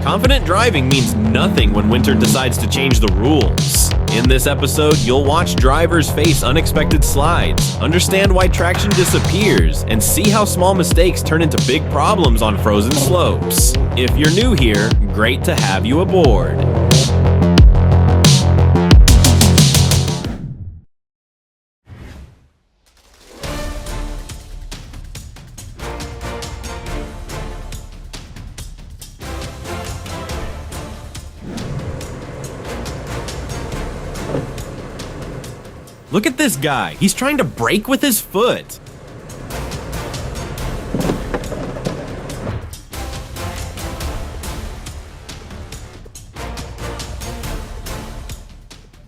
Confident driving means nothing when Winter decides to change the rules. In this episode, you'll watch drivers face unexpected slides, understand why traction disappears, and see how small mistakes turn into big problems on frozen slopes. If you're new here, great to have you aboard. Look at this guy, he's trying to brake with his foot.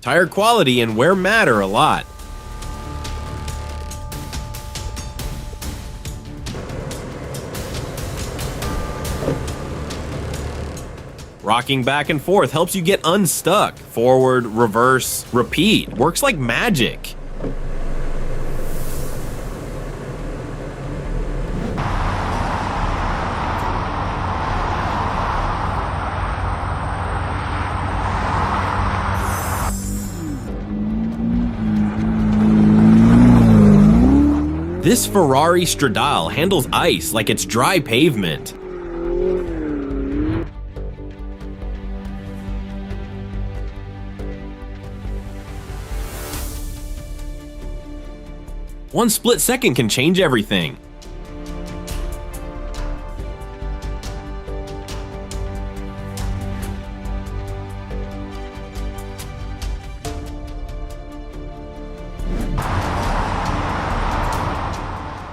Tire quality and wear matter a lot. Rocking back and forth helps you get unstuck. Forward, reverse, repeat. Works like magic. This Ferrari Stradale handles ice like it's dry pavement. One split second can change everything.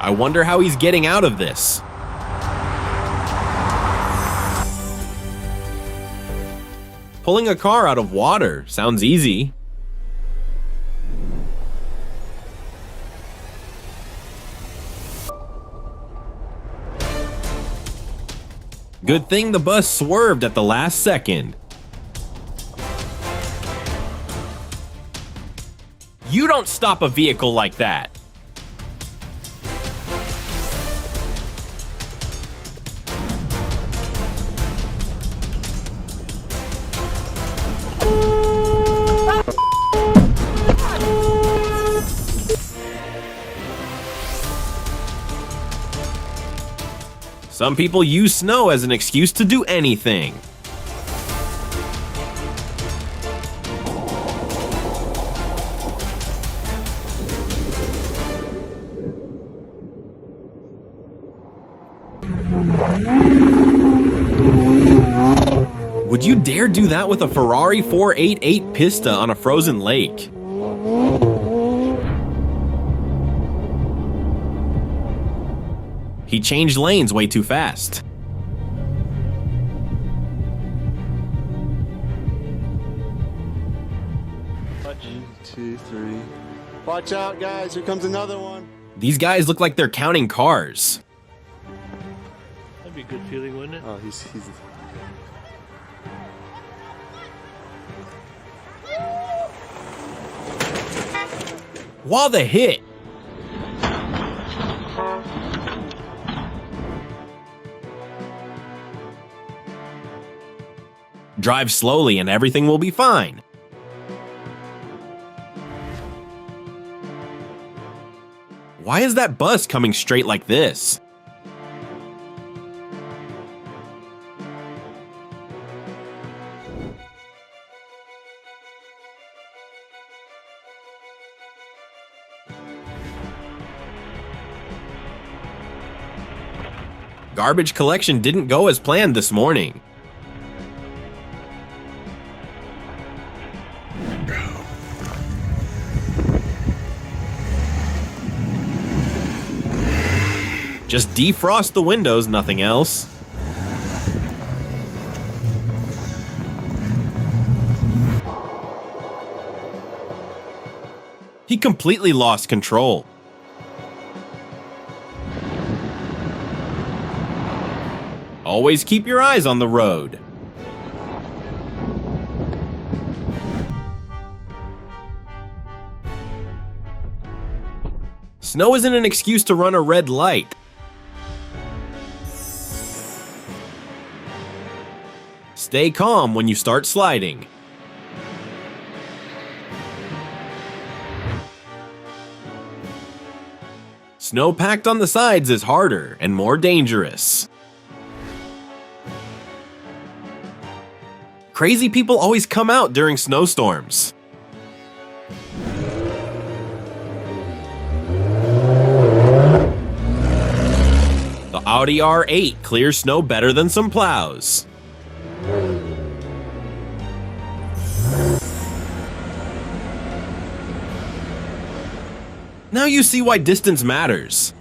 I wonder how he's getting out of this. Pulling a car out of water sounds easy. Good thing the bus swerved at the last second. You don't stop a vehicle like that. Some people use snow as an excuse to do anything. Would you dare do that with a Ferrari 488 Pista on a frozen lake? He changed lanes way too fast. One, two, three. Watch out, guys. Here comes another one. These guys look like they're counting cars. That'd be a good feeling, wouldn't it? Oh, he's... Wow, the hit! Drive slowly and everything will be fine. Why is that bus coming straight like this? Garbage collection didn't go as planned this morning. Just defrost the windows, nothing else. He completely lost control. Always keep your eyes on the road. Snow isn't an excuse to run a red light. Stay calm when you start sliding. Snow packed on the sides is harder and more dangerous. Crazy people always come out during snowstorms. The Audi R8 clears snow better than some plows. Now you see why distance matters.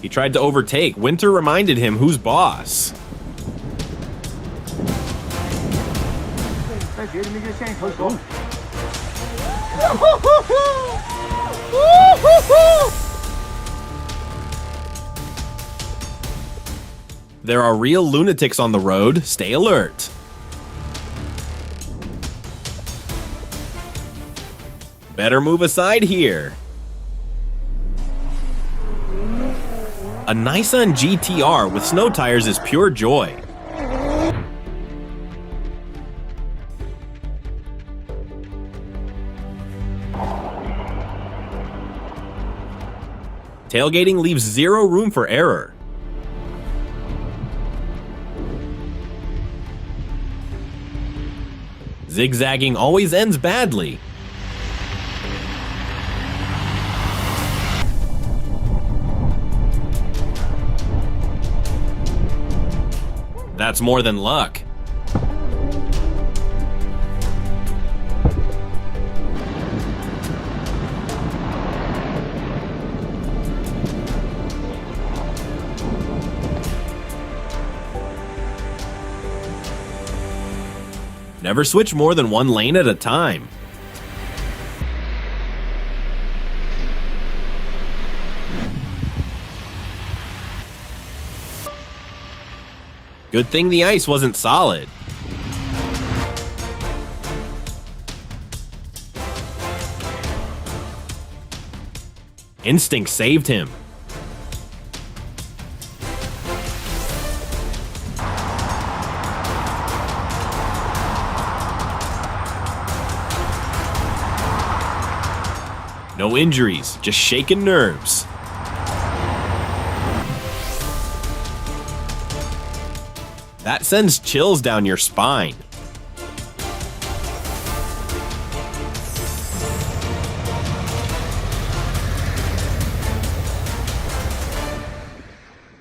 He tried to overtake. Winter reminded him who's boss. There are real lunatics on the road. Stay alert. Better move aside here. A Nissan GTR with snow tires is pure joy. Tailgating leaves zero room for error. Zigzagging always ends badly. That's more than luck. Never switch more than one lane at a time. Good thing the ice wasn't solid. Instinct saved him. No injuries, just shaken nerves. That sends chills down your spine.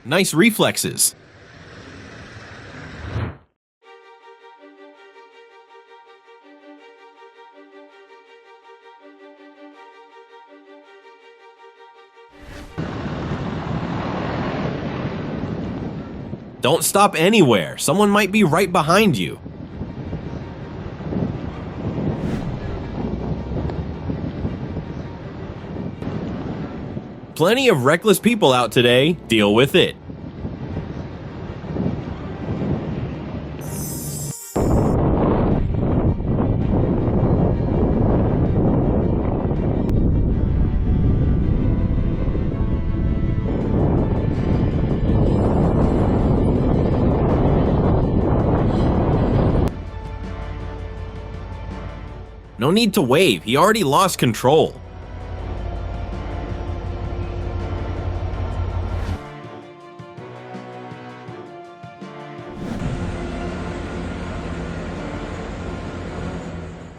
Nice reflexes. Don't stop anywhere. Someone might be right behind you. Plenty of reckless people out today. Deal with it. No need to wave, he already lost control.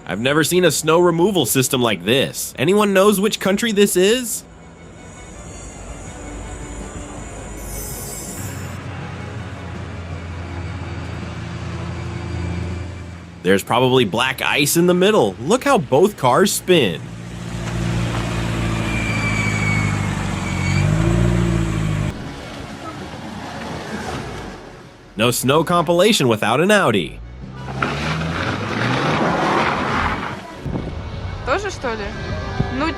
I've never seen a snow removal system like this. Anyone knows which country this is? There's probably black ice in the middle. Look how both cars spin. No snow compilation without an Audi. Тоже, что ли? Ну...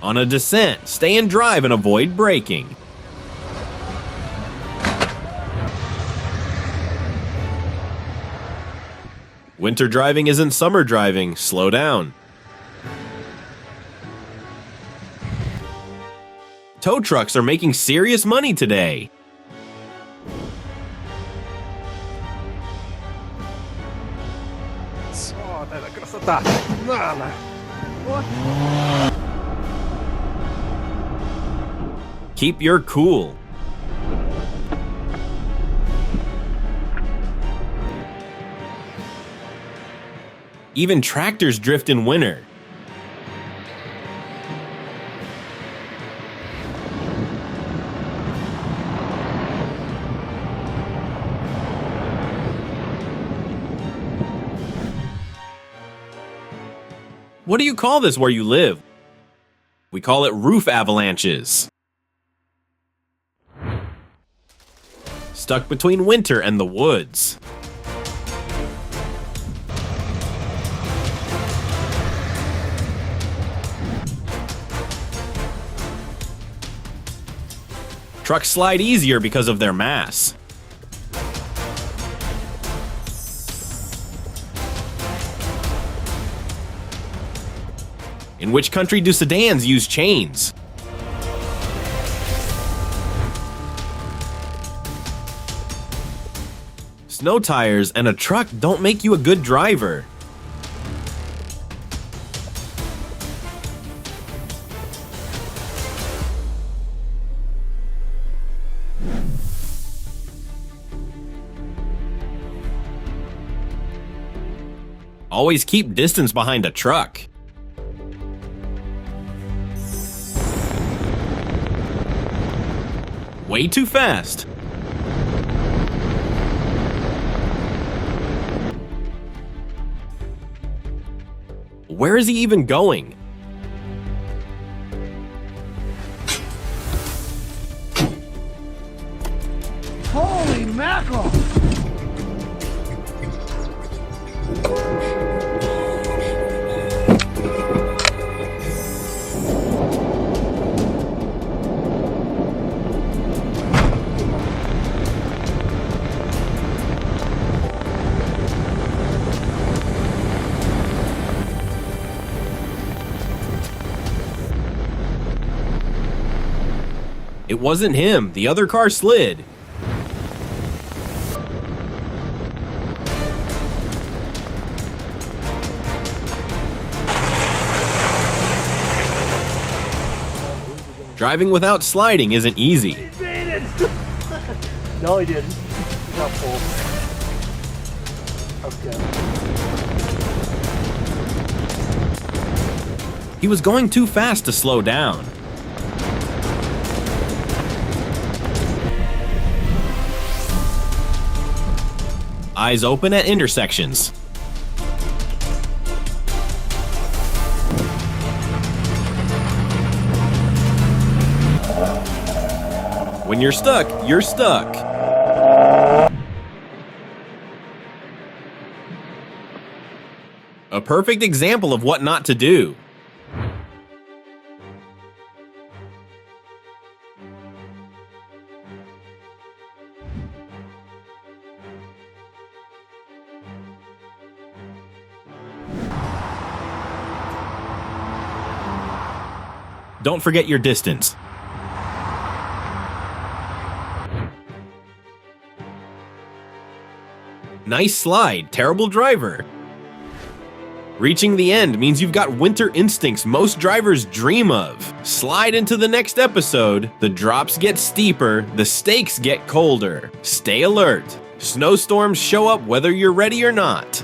On a descent, stay in drive and avoid braking. Winter driving isn't summer driving. Slow down. Tow trucks are making serious money today. Keep your cool. Even tractors drift in winter. What do you call this where you live? We call it roof avalanches. Stuck between winter and the woods. Trucks slide easier because of their mass. In which country do sedans use chains? Snow tires and a truck don't make you a good driver. Always keep distance behind a truck. Way too fast. Where is he even going? Holy mackerel! It wasn't him. The other car slid. Driving without sliding isn't easy. He made it! No, he didn't. He got pulled. Okay. He was going too fast to slow down. Eyes open at intersections. When you're stuck, you're stuck. A perfect example of what not to do. Don't forget your distance. Nice slide, terrible driver. Reaching the end means you've got winter instincts most drivers dream of. Slide into the next episode, the drops get steeper, the stakes get colder. Stay alert. Snowstorms show up whether you're ready or not.